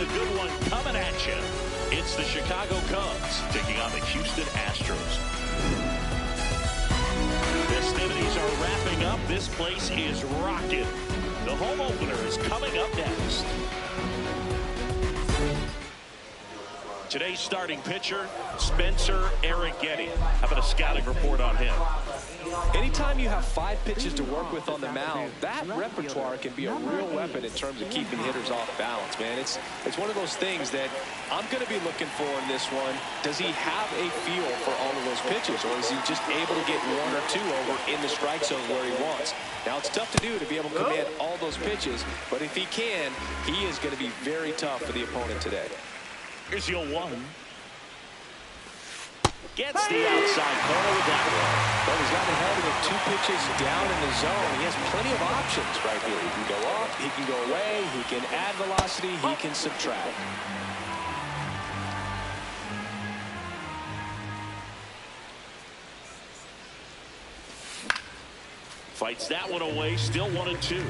a good one coming at you. It's the Chicago Cubs taking on the Houston Astros. Festivities are wrapping up. This place is rocking. The home opener is coming up next. Today's starting pitcher, Spencer Arrighetti. How about a scouting report on him? Anytime you have 5 pitches to work with on the mound, that repertoire can be a real weapon in terms of keeping hitters off balance, man. It's one of those things that I'm going to be looking for in this one. Does he have a feel for all of those pitches, or is he just able to get 1 or 2 over in the strike zone where he wants? Now, it's tough to do to be able to command all those pitches, but if he can, he is going to be very tough for the opponent today. Here's your 1. Gets the outside corner with that one. Well, he's got it held with 2 pitches down in the zone. He has plenty of options right here. He can go up, he can go away, he can add velocity, he can subtract. Fights that one away, still 1-2.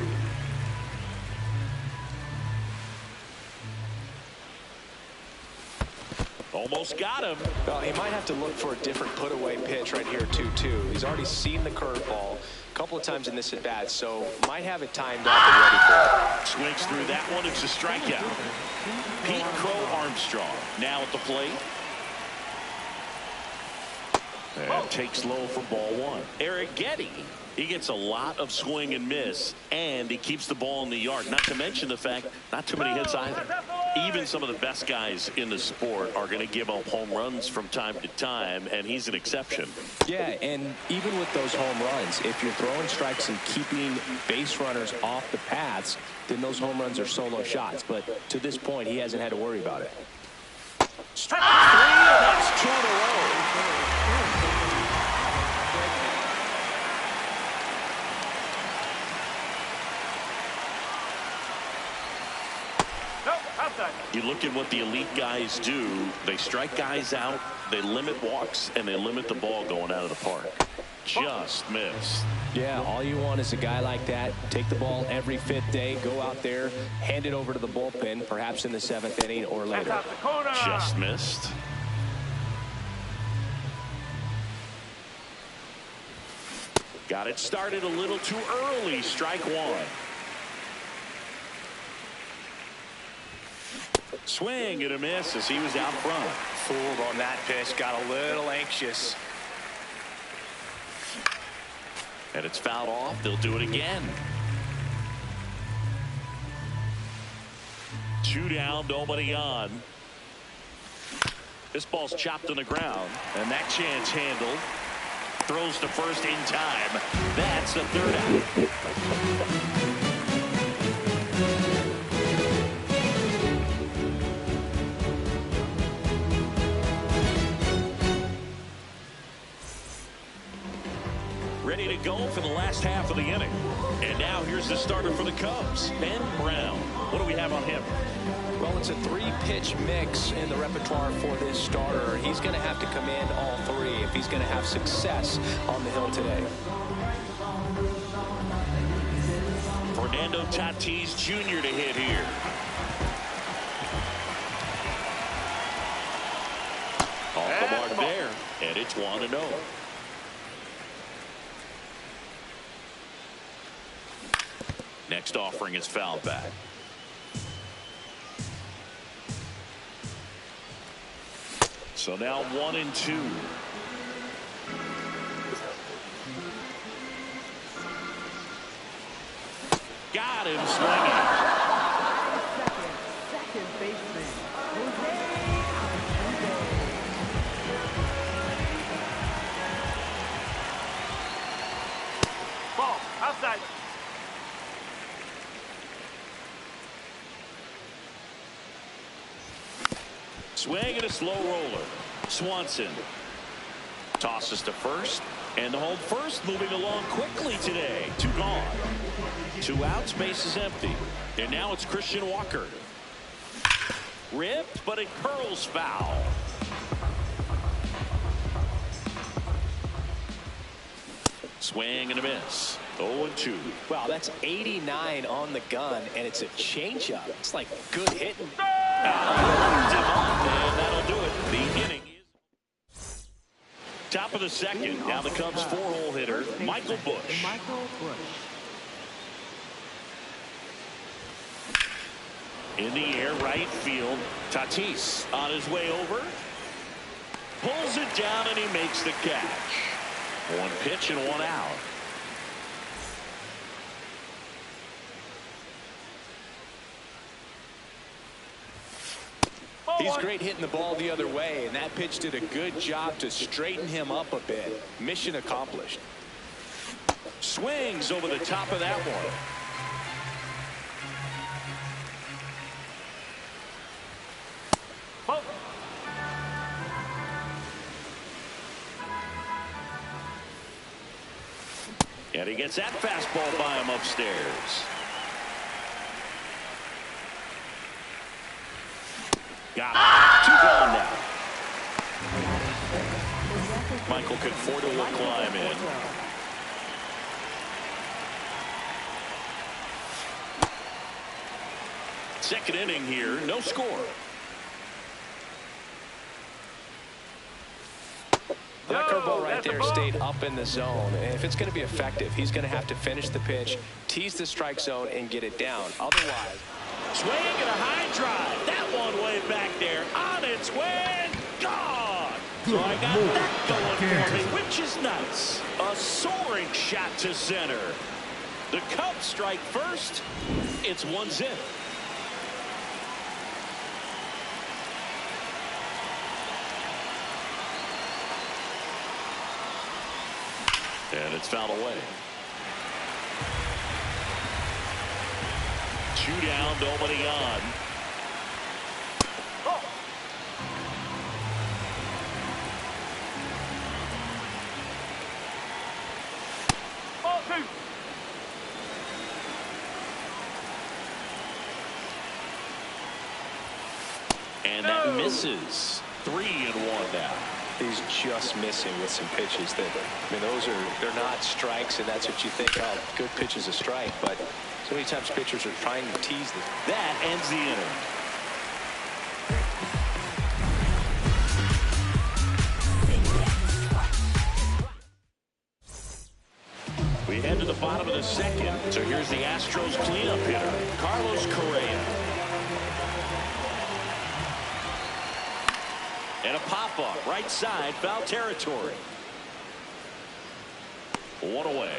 Almost got him. Well, he might have to look for a different put-away pitch right here, 2-2. He's already seen the curveball a couple of times in this at-bat, so might have it timed up and ready for it. Swings through that one. It's a strikeout. Pete Crow Armstrong now at the plate. And takes low for ball 1. Arrighetti, he gets a lot of swing and miss, and he keeps the ball in the yard. Not to mention the fact, not too many hits either. Even some of the best guys in the sport are going to give up home runs from time to time, and he's an exception. Yeah, and even with those home runs, if you're throwing strikes and keeping base runners off the paths, then those home runs are solo shots. But to this point, he hasn't had to worry about it. Strike 3, and that's 2 in a row. You look at what the elite guys do. They strike guys out, they limit walks, and they limit the ball going out of the park. Just missed. Yeah, all you want is a guy like that. Take the ball every 5th day, go out there, hand it over to the bullpen, perhaps in the 7th inning or later. Just missed. Got it started a little too early. Strike 1. Swing and a miss as he was out front. Fooled on that pitch, got a little anxious. And it's fouled off. They'll do it again. 2 down, nobody on. This ball's chopped on the ground, and that chance handled. Throws to first in time. That's the 3rd out. Ready to go for the last half of the inning. And now here's the starter for the Cubs, Ben Brown. What do we have on him? Well, it's a 3-pitch mix in the repertoire for this starter. He's going to have to command all 3 if he's going to have success on the hill today. Fernando Tatis Jr. to hit here. Off the mark there, and it's 1-0. Next offering is fouled back. So now 1-2. Got him swinging. Second baseman. Ball, outside. Swing and a slow roller. Swanson tosses to first, and the home first moving along quickly today. 2 gone. 2 outs, base is empty. And now it's Christian Walker. Ripped, but it curls foul. Swing and a miss. 0-2. Wow, that's 89 on the gun, and it's a changeup. It's like good hitting. Left him up, and that'll do it. The inning is top of the second. Now the Cubs four-hole hitter, Michael Busch. In the air, right field. Tatis on his way over. Pulls it down, and he makes the catch. One pitch and one out. He's great hitting the ball the other way, and that pitch did a good job to straighten him up a bit. Mission accomplished. Swings over the top of that one. And he gets that fastball by him upstairs. Got it. 2 gone now. Michael Conforto will climb in. Second inning here, no score. That curveball right there stayed up in the zone, and if it's going to be effective, he's going to have to finish the pitch, tease the strike zone, and get it down. Otherwise, swing and a high drive. That one way back there, on its way, gone. So I got that going for me, which is nice. A soaring shot to center. The Cubs strike first. It's 1-0. And it's fouled away. 2 down, nobody on. Ball 2. And that misses. 3-1 now. he's just missing with some pitches that, I mean, they're not strikes, and that's what you think, oh, good pitch is a strike, but so many times pitchers are trying to tease them. That ends the inning. We head to the bottom of the second. So here's the Astros cleanup hitter, Carlos Correa. And a pop-up, right side, foul territory. 1 away.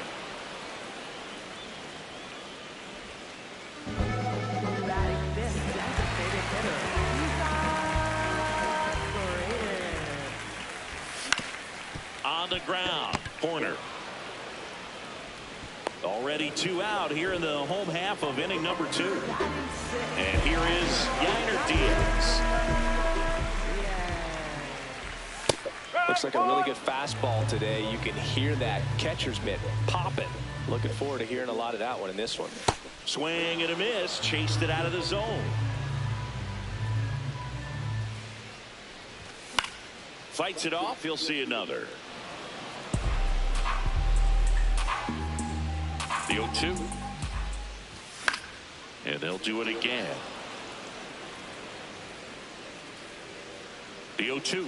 On the ground, corner. Already 2 out here in the home half of inning number 2. And here is Yainer Diaz. Looks like a really good fastball today. You can hear that catcher's mitt popping. Looking forward to hearing a lot of that one in this one. Swing and a miss. Chased it out of the zone. Fights it off. He'll see another. The 0-2. And they'll do it again. The 0-2.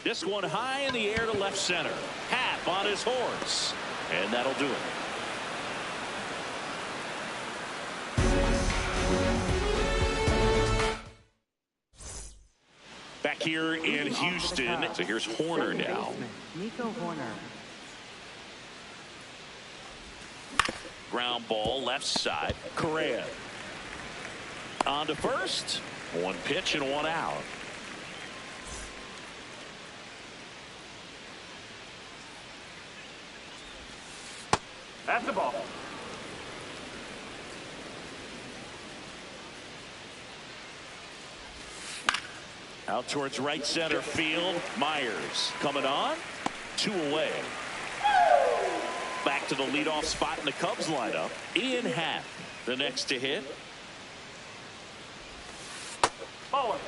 This one high in the air to left center. Happ on his horse. And that'll do it. Back here in Houston. So here's Horner now. Ground ball left side. Correa. On to first. 1 pitch and 1 out. That's the ball. Out towards right center field. Myers coming on. 2 away. Back to the leadoff spot in the Cubs lineup. Ian Happ, the next to hit. Ball 1.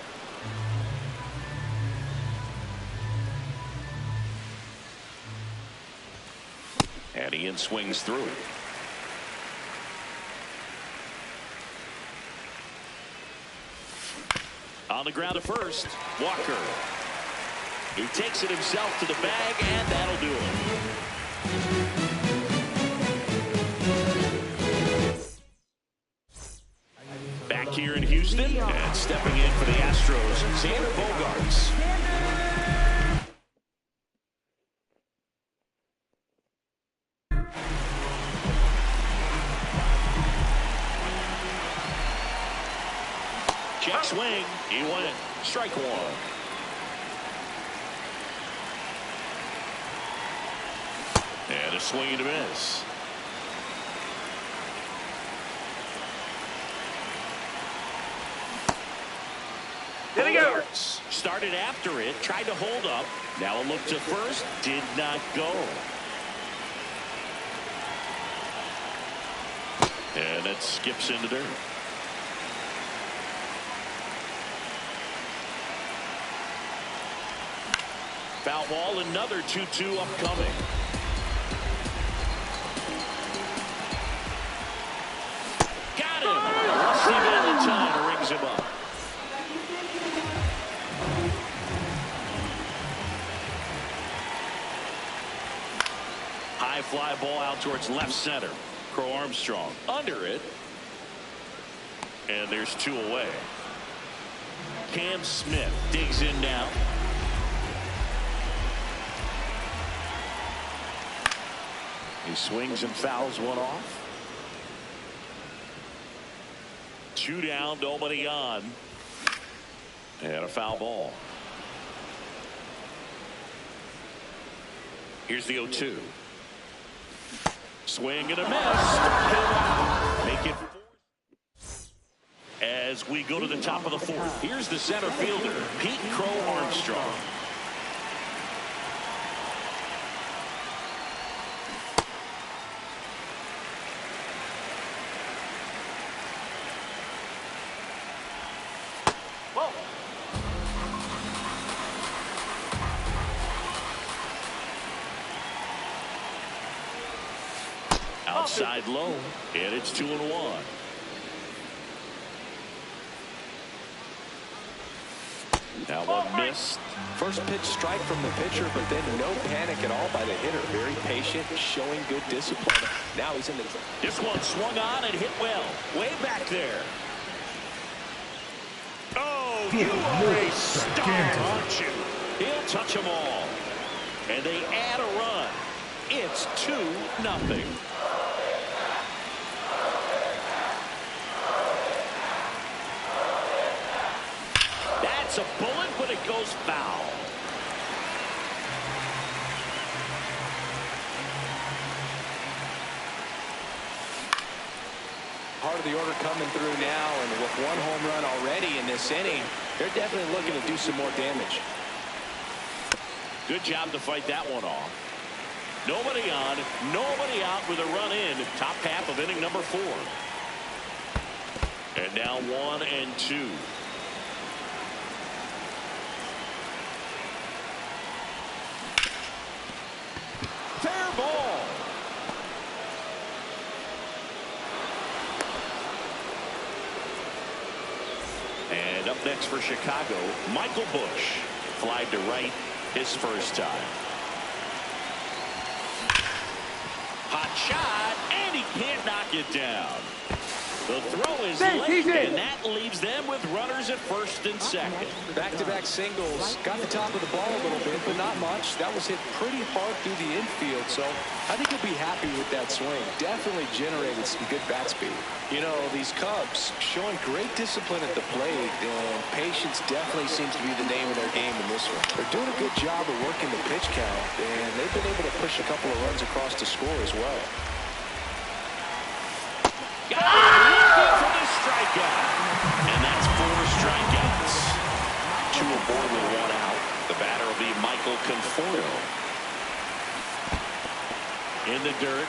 And Ian swings through it. On the ground at first, Walker. He takes it himself to the bag, and that'll do it. Back here in Houston, and stepping in for the Astros, Xander Bogaerts. Check swing. He went. Strike one. And a swing and a miss. There he goes. Started after it, tried to hold up. Now a look to first, did not go. And it skips into dirt. Foul ball, another 2-2 upcoming. Got him. Rusty Valentine rings him up. High fly ball out towards left center. Crow Armstrong under it. And there's 2 away. Cam Smith digs in now. He swings and fouls one off. 2 down, nobody on. And a foul ball. Here's the 0-2. Swing and a miss. Make it 4. As we go to the top of the 4th. Here's the center fielder, Pete Crow Armstrong. Outside low, and it's 2-1. Now one missed. First pitch strike from the pitcher, but then no panic at all by the hitter. Very patient, showing good discipline. Now he's in the... This one swung on and hit well. Way back there. Oh, you are a star, aren't you? He'll touch them all. And they add a run. It's 2-0. That's a bullet, but it goes foul. Part of the order coming through now, and with 1 home run already in this inning, they're definitely looking to do some more damage. Good job to fight that one off. Nobody on, nobody out with a run in. Top half of inning number 4. And now 1-2. Fair ball. And up next for Chicago, Michael Busch. Flied to right his first time. Hot shot, and he can't knock it down. The throw is late, and that leaves them with runners at first and second. Back-to-back singles. Got the top of the ball a little bit, but not much. That was hit pretty hard through the infield, so I think he'll be happy with that swing. Definitely generated some good bat speed. You know, these Cubs showing great discipline at the plate, and patience definitely seems to be the name of their game in this one. They're doing a good job of working the pitch count, and they've been able to push a couple of runs across the score as well. Got it for the strikeout. And that's 4 strikeouts. 2 aboard with 1 out. The batter will be Michael Conforto. In the dirt.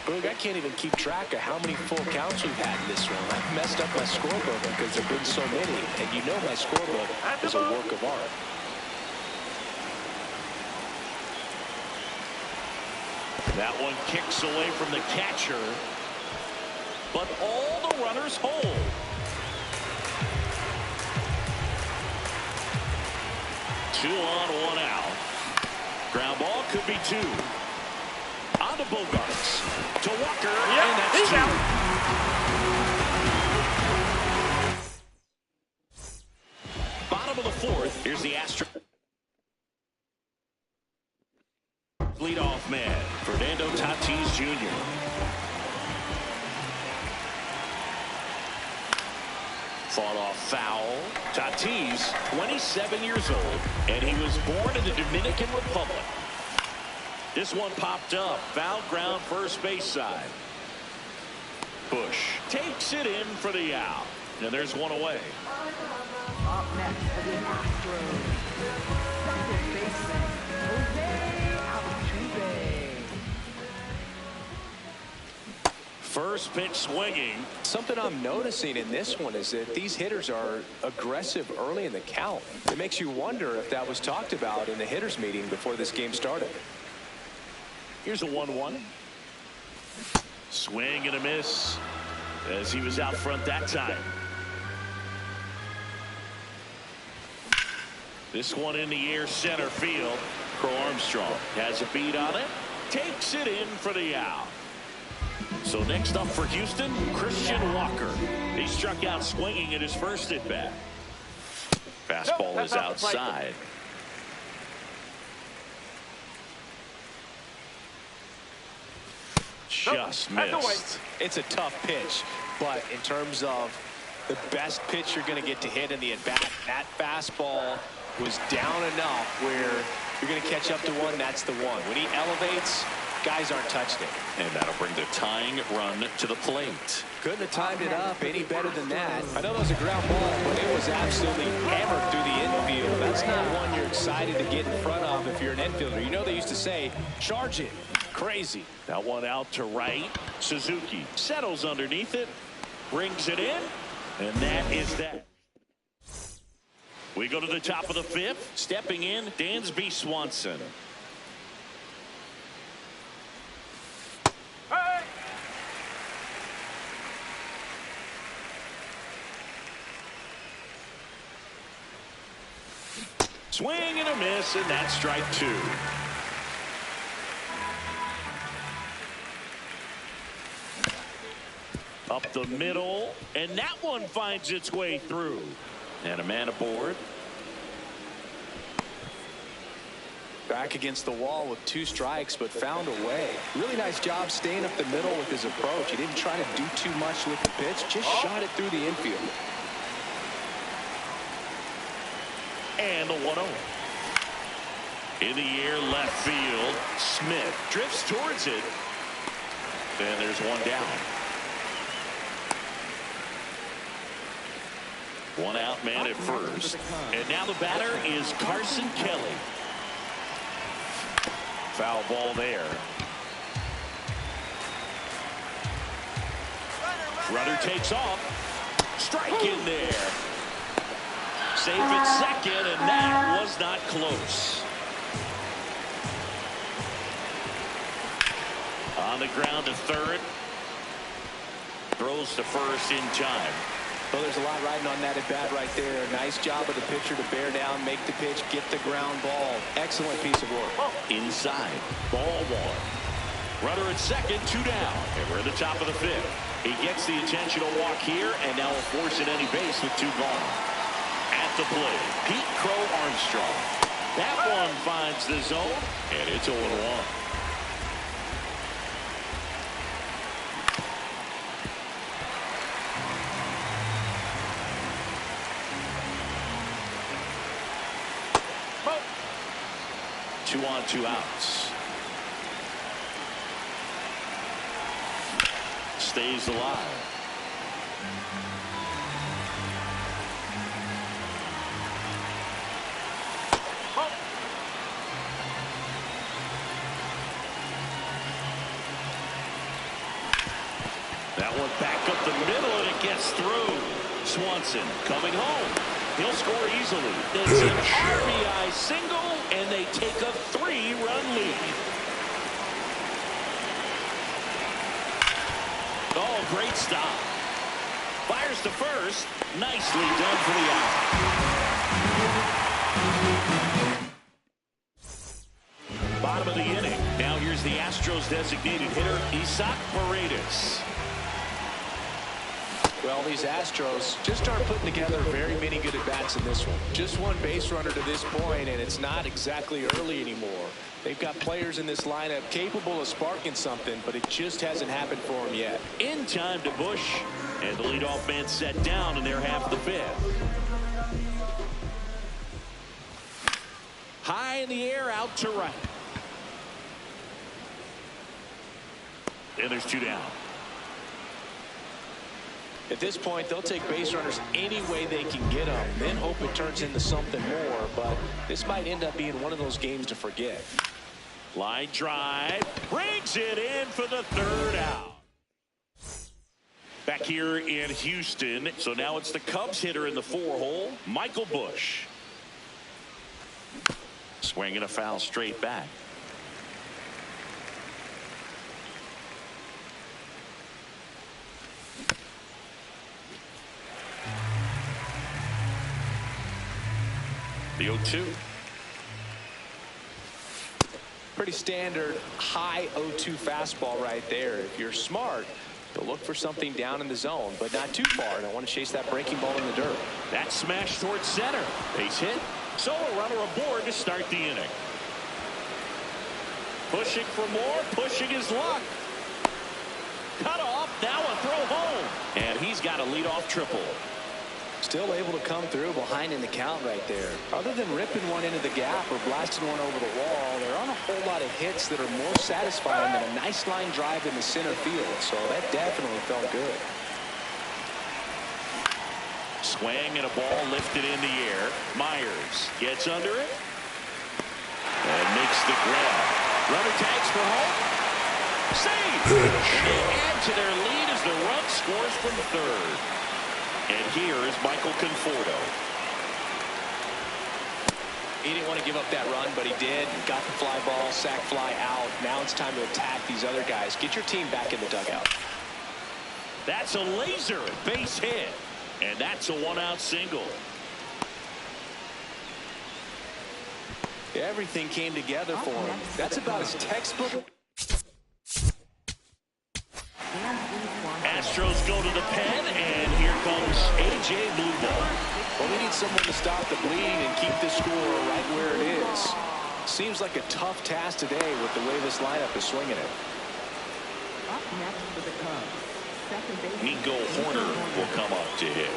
Boog, I can't even keep track of how many full counts we've had in this one. I've messed up my scorebook because there have been so many. And you know my scorebook is a work of art. That one kicks away from the catcher. but all the runners hold. Two on, one out. Ground ball could be two. On to Bogarts. To Walker, and that's two. Out. Bottom of the fourth. Here's the Astros. Leadoff man, Fernando Tatis Jr. Fought off foul. Tatis, 27 years old, and he was born in the Dominican Republic. This one popped up. Foul ground, first base side. Bush takes it in for the out. And there's one away. Up next for the Astros, second baseman, First pitch swinging. Something I'm noticing in this one is that these hitters are aggressive early in the count. It makes you wonder if that was talked about in the hitters meeting before this game started. Here's a 1-1. Swing and a miss as he was out front that time. This one in the air, center field. Crow Armstrong has a beat on it. Takes it in for the out. So next up for Houston, Christian Walker. He struck out swinging at his first at bat. Fastball is outside. Just missed. It's a tough pitch, but in terms of the best pitch you're going to get to hit in the at-bat, that fastball was down enough where you're going to catch up to one. That's the one. When he elevates, guys aren't touching it. And that'll bring the tying run to the plate. Couldn't have timed it up any better than that. I know that was a ground ball, but it was absolutely hammered through the infield. That's not one you're excited to get in front of if you're an infielder. You know they used to say, charge it. Crazy. That one out to right. Suzuki settles underneath it, brings it in, and that is that. We go to the top of the fifth. Stepping in, Dansby Swanson. Hey! Swing and a miss, and that's strike two. Up the middle, and that one finds its way through. And a man aboard. Back against the wall with 2 strikes, but found a way. Really nice job staying up the middle with his approach. He didn't try to do too much with the pitch, just shot it through the infield. And the 1-0. In the air, left field. Smith drifts towards it. And there's one down. One out man at first. And now the batter is Carson Kelly. Foul ball there. Runner takes off. Strike in there. Safe at second, and that was not close. On the ground to third. Throws to first in time. Well, there's a lot riding on that at bat right there. Nice job of the pitcher to bear down, make the pitch, get the ground ball. Excellent piece of work. Inside, ball one. Runner at second, 2 down. And we're at the top of the fifth. He gets the intentional walk here, and now will force it any base with 2 gone. At the plate, Pete Crow Armstrong. That one finds the zone, and it's 0-1. Two on, 2 outs. Stays alive. That one back up the middle, and it gets through. Swanson coming home. He'll score easily. It's an RBI single, and they take a 3-run lead. Oh, great stop. Fires to first. Nicely done for the out. Bottom of the inning. Now here's the Astros designated hitter, Isaac Paredes. Well, these Astros just aren't putting together very many good at-bats in this one. Just one base runner to this point, and it's not exactly early anymore. They've got players in this lineup capable of sparking something, but it just hasn't happened for them yet. In time to Bush, and the leadoff man set down in their half of the fifth. High in the air, out to right. And there's 2 down. At this point, they'll take base runners any way they can get them, then hope it turns into something more. But this might end up being one of those games to forget. Line drive, brings it in for the 3rd out. Back here in Houston, so now it's the Cubs hitter in the 4-hole, Michael Bush. Swinging a foul straight back. The 0-2. Pretty standard high 0-2 fastball right there. If you're smart, you'll look for something down in the zone, but not too far. And I want to chase that breaking ball in the dirt. That smash towards center. Base hit. So a runner aboard to start the inning. Pushing for more, pushing his luck. Cut off, now a throw home. And he's got a leadoff triple. Still able to come through behind in the count right there. Other than ripping one into the gap or blasting one over the wall, there aren't a whole lot of hits that are more satisfying than a nice line drive in the center field. So that definitely felt good. Swing and a ball lifted in the air. Myers gets under it and makes the grab. Runner tags for home. Save. And they add to their lead as the run scores from 3rd. And here is Michael Conforto. He didn't want to give up that run, but he did. Got the fly ball, sac fly out. Now it's time to attack these other guys. Get your team back in the dugout. That's a laser base hit. And that's a 1-out single. Everything came together for him. That's about as textbook. Astros go to the pen, and here comes A.J. Blueball. Well, we need someone to stop the bleed and keep this score right where it is. Seems like a tough task today with the way this lineup is swinging it. Up next for the Cubs, second base. Nico Horner will come up to hit.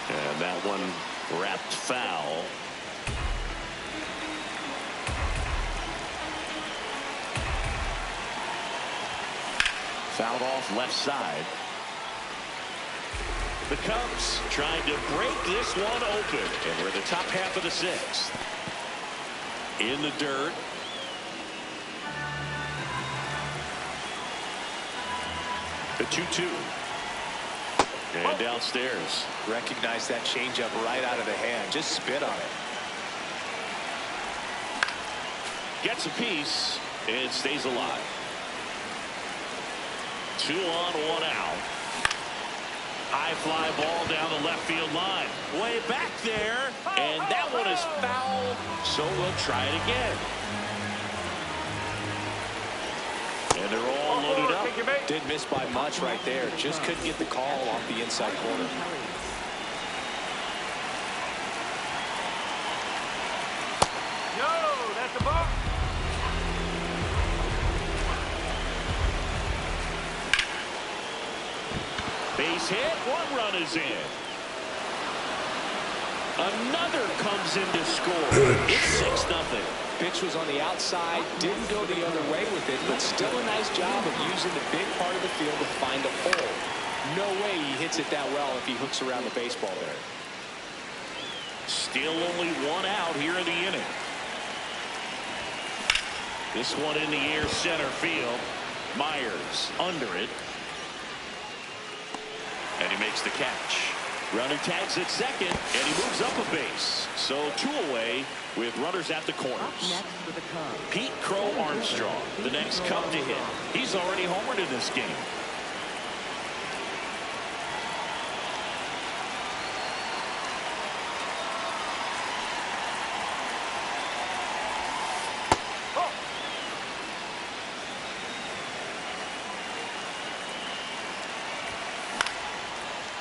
And that one wrapped foul. Fouled off left side. The Cubs trying to break this one open. And we're in the top half of the 6th. In the dirt. The 2-2. And downstairs. Recognize that changeup right out of the hand. Just spit on it. Gets a piece and stays alive. 2 on, 1 out. High fly ball down the left field line. Way back there. And that one is foul. So we'll try it again. And they're all loaded up. Did miss by much right there. Just couldn't get the call off the inside corner. No, that's a ball. Base hit. 1 run is in. Another comes in to score. It's 6-0. Pitch was on the outside, didn't go the other way with it, but still a nice job of using the big part of the field to find a hole. No way he hits it that well if he hooks around the baseball there. Still only 1 out here in the inning. This one in the air, center field. Myers under it. And he makes the catch. Runner tags at second, and he moves up a base. So 2 away with runners at the corners. Next for the Cubs. Pete Crow Armstrong, the next Cub to hit. He's already homered in this game.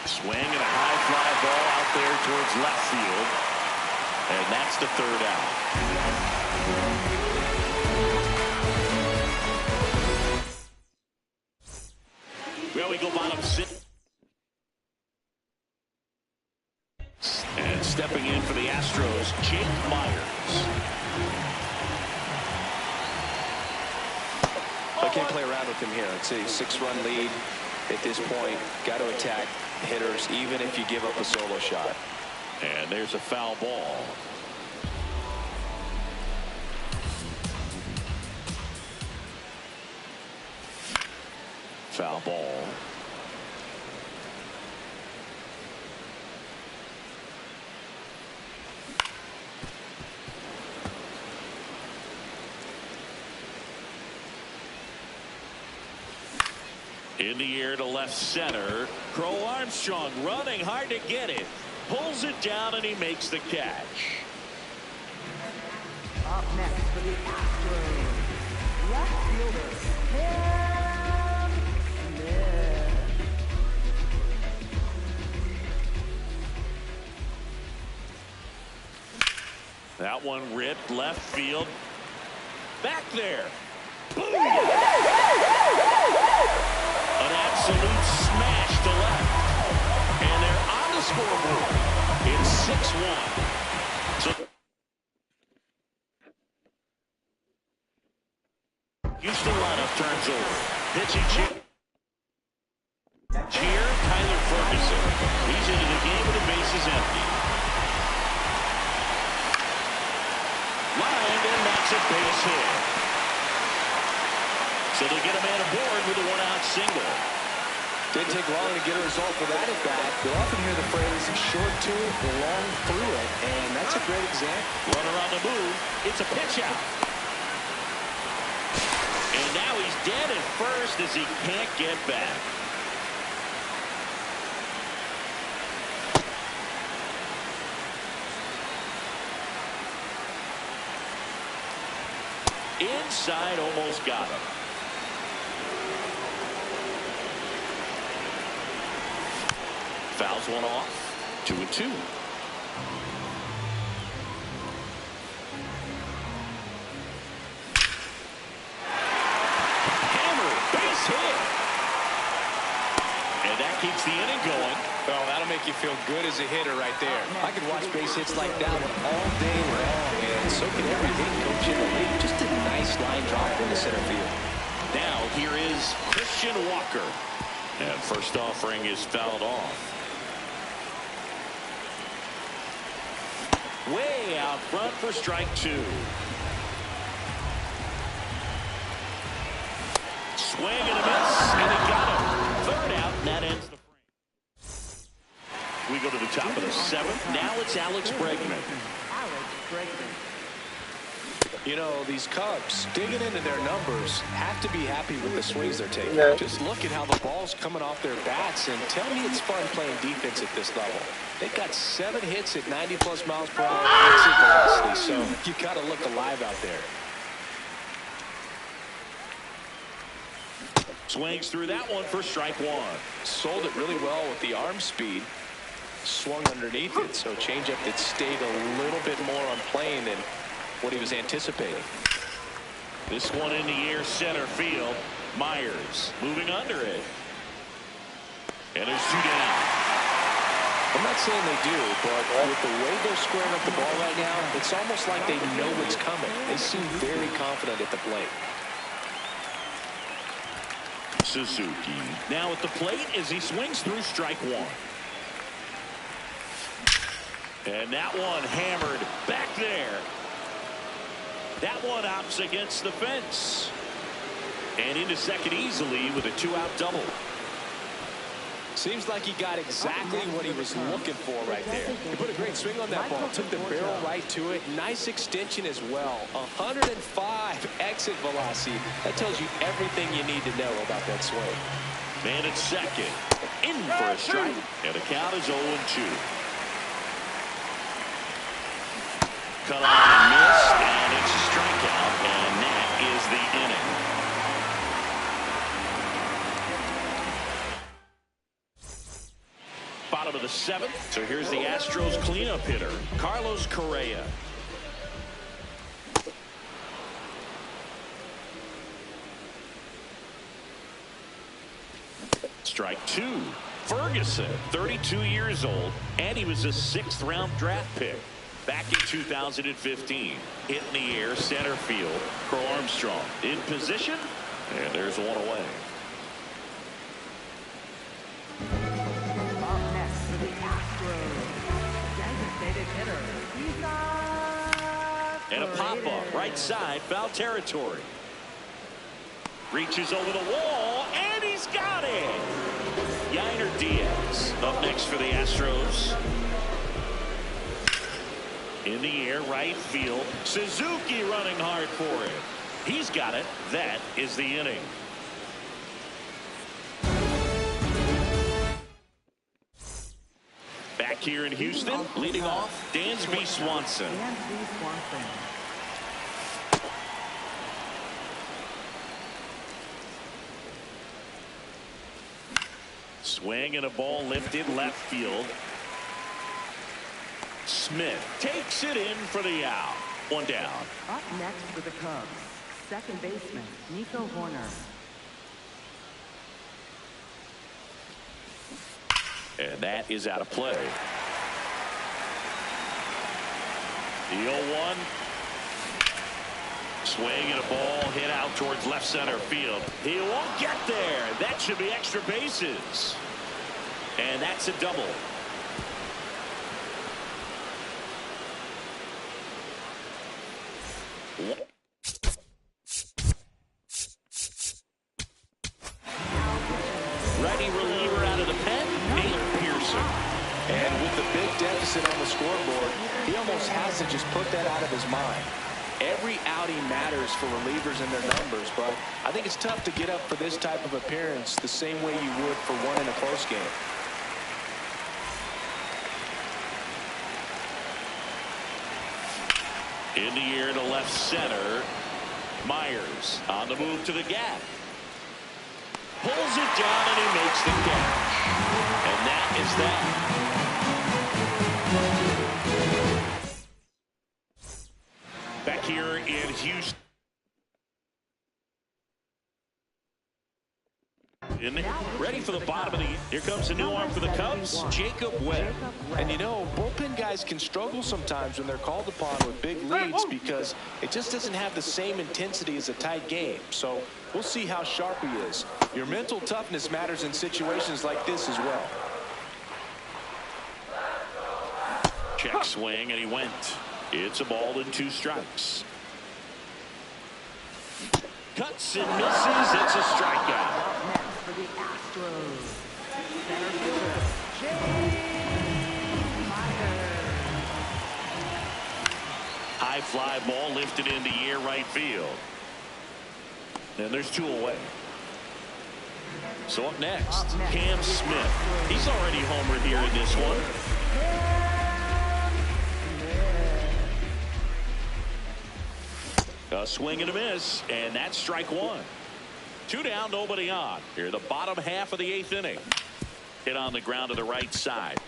Swing and a high fly ball out there towards left field. And that's the 3rd out. Well, we go bottom 6. And stepping in for the Astros, Jake Myers. I can't play around with him here. It's a 6-run lead at this point. Got to attack hitters even if you give up a solo shot. And there's a foul ball. Foul ball. In the air to left center. Crow Armstrong running hard to get it. Pulls it down and he makes the catch. Up next for the Astros. Left fielder, Cam Smith. That one ripped left field. Back there. Boom! An absolute smash to left. And they're on the scoreboard. It's 6-1. So Houston lineup turns over. Pitching cheer, Tyler Ferguson. He's into the game with the bases empty. Lined, and that's a base hit. So they get a man aboard with a 1-out single. Didn't take long to get a result for that at bat. You often hear the phrase short to it, long through it, and that's a great example. Runner on the move. It's a pitch out. And now he's dead at first as he can't get back. Inside, almost got him. Fouls one off. 2-2. Hammer, base hit. And that keeps the inning going. Well, that'll make you feel good as a hitter right there. I could watch base hits like that one all day long, and so can every hitting coach in the league. Just a nice line drive into center field. Now here is Christian Walker. And first offering is fouled off. Way out front for strike 2. Swing and a miss, and he got him. 3rd out, and that ends the frame. We go to the top of the 7th. Now it's Alex Bregman. Alex Bregman. You know, these Cubs, digging into their numbers, have to be happy with the swings they're taking. Just look at how the ball's coming off their bats, and tell me it's fun playing defense at this level. They've got 7 hits at 90+ miles per hour exit velocity, so you got to look alive out there. Swings through that one for strike 1. Sold it really well with the arm speed. Swung underneath it, so changeup that stayed a little bit more on plane than what he was anticipating. This one in the air, center field. Myers moving under it. And there's 2 down. I'm not saying they do, but with the way they're squaring up the ball right now, it's almost like they know what's coming. They seem very confident at the plate. Suzuki now at the plate as he swings through strike 1. And that one hammered back there. That one opts against the fence. And into second easily with a 2-out double. Seems like he got exactly what he was looking for right there. He put a great swing on that ball. Took the barrel right to it. Nice extension as well. 105 exit velocity. That tells you everything you need to know about that swing. Man at second. In for a strike. And the count is 0-2. Cut on and miss. And it's a strikeout. And that is the inning. Bottom of the seventh. So here's the Astros cleanup hitter, Carlos Correa. Strike two. Ferguson, 32 years old, and he was a 6th-round draft pick back in 2015. Hit in the air, center field. Crow Armstrong in position, and there's one away. And a pop-up, right side, foul territory. Reaches over the wall, and he's got it! Yainer Diaz up next for the Astros. In the air, right field. Suzuki running hard for it. He's got it. That is the inning. Back here in Houston, leading off, Dansby Swanson. Swing and a ball lifted left field. Smith takes it in for the out. One down. Up next for the Cubs, second baseman Nico Horner. And that is out of play. The 0-1. Swing and a ball hit out towards left center field. He won't get there. That should be extra bases. And that's a double. Righty reliever out of the pen, Nate Pearson. And with the big deficit on the scoreboard, he almost has to just put that out of his mind. Every outing matters for relievers and their numbers, but I think it's tough to get up for this type of appearance the same way you would for one in a close game. In the air to left center. Myers on the move to the gap. Pulls it down and he makes the catch. And that is that. Back here in Houston. Ready for the bottom of the. Here comes a new arm for the Cubs, Jacob Webb. And you know, bullpen guys can struggle sometimes when they're called upon with big leads because it just doesn't have the same intensity as a tight game. So we'll see how sharp he is. Your mental toughness matters in situations like this as well. Check swing, and he went. It's a ball and 2 strikes. Cuts and misses. It's a strikeout. For the Astros, center fielder High fly ball lifted in the air right field. And there's 2 away. So up next, Cam Smith. He's already homered here in this one. A swing and a miss, and that's strike 1. 2 down, nobody on. Here, the bottom half of the 8th inning. Hit on the ground to the right side.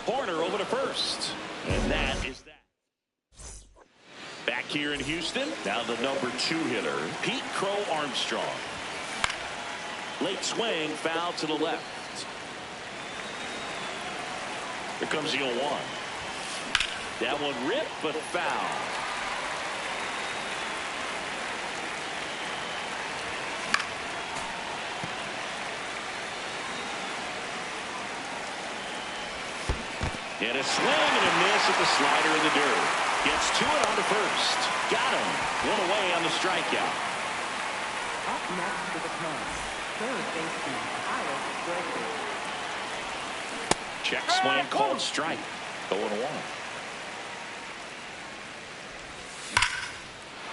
Horner over to first. And that is that. Back here in Houston, now the number 2 hitter, Pete Crow Armstrong. Late swing, foul to the left. Here comes the 0-1. That one ripped, but foul. And a swing and a miss at the slider in the dirt. Gets to it on to first. Got him. 1 away on the strikeout. Up next for the Cubs, third baseman Alex Bregman. Check swing called strike. 0-1.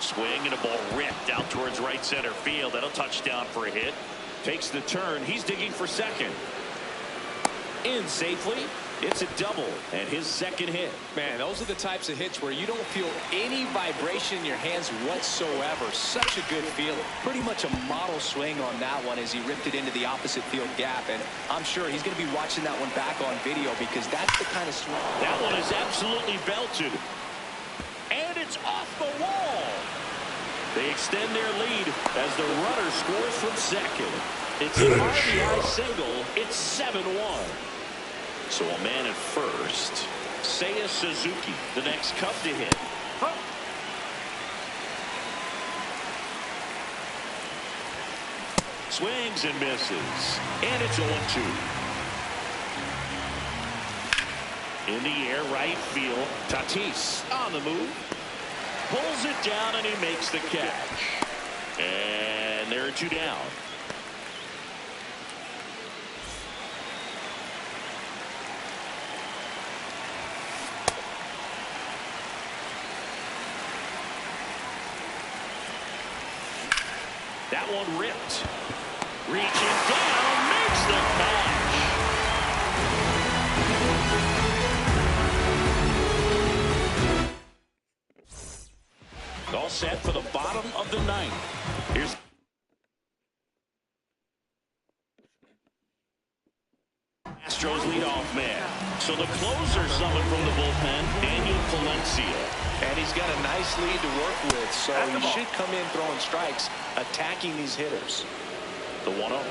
Swing and a ball ripped out towards right center field. That'll touch down for a hit. Takes the turn. He's digging for second. In safely. It's a double and his second hit. Man, those are the types of hits where you don't feel any vibration in your hands whatsoever. Such a good feeling. Pretty much a model swing on that one as he ripped it into the opposite field gap. And I'm sure he's going to be watching that one back on video because that's the kind of swing. That one is absolutely belted. And it's off the wall. They extend their lead as the runner scores from second. It's an RBI single. It's 7-1. So a man at first. Seiya Suzuki, the next Cub to hit. Swings and misses. And it's 0-2. In the air, right field. Tatis on the move. Pulls it down and he makes the catch. And there are 2 down. That one ripped. Reaching down, makes the catch. All set for the bottom of the 9th. Here's Astros leadoff man. So the closer summoned from the bullpen, Daniel Palencia. And he's got a nice lead to work with, so he should come in throwing strikes, attacking these hitters. The 1-0.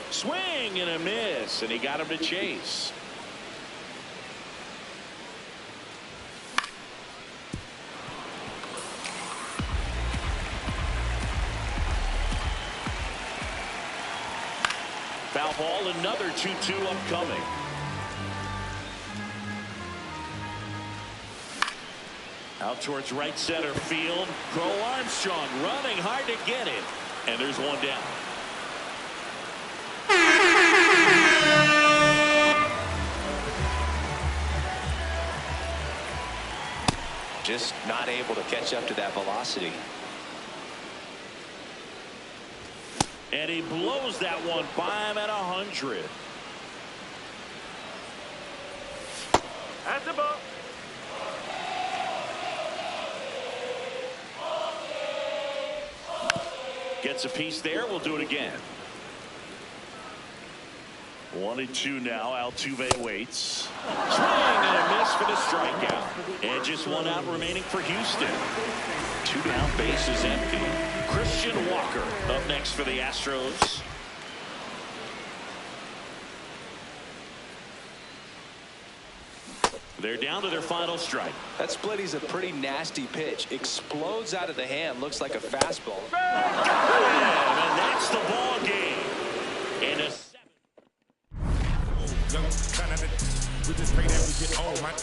Swing and a miss, and he got him to chase. Foul ball, another 2-2 upcoming. Out towards right center field. Crow Armstrong running hard to get it. And there's 1 down. Just not able to catch up to that velocity. And he blows that one by him at 100. That's the ball. Gets a piece there. We'll do it again. 1-2 now. Altuve waits. Swing and a miss for the strikeout. And just 1 out remaining for Houston. 2 down, base is empty. Christian Walker up next for the Astros. They're down to their final strike. That split is a pretty nasty pitch. Explodes out of the hand. Looks like a fastball. And that's the ball game. In a 7. With this pay that we get, oh my.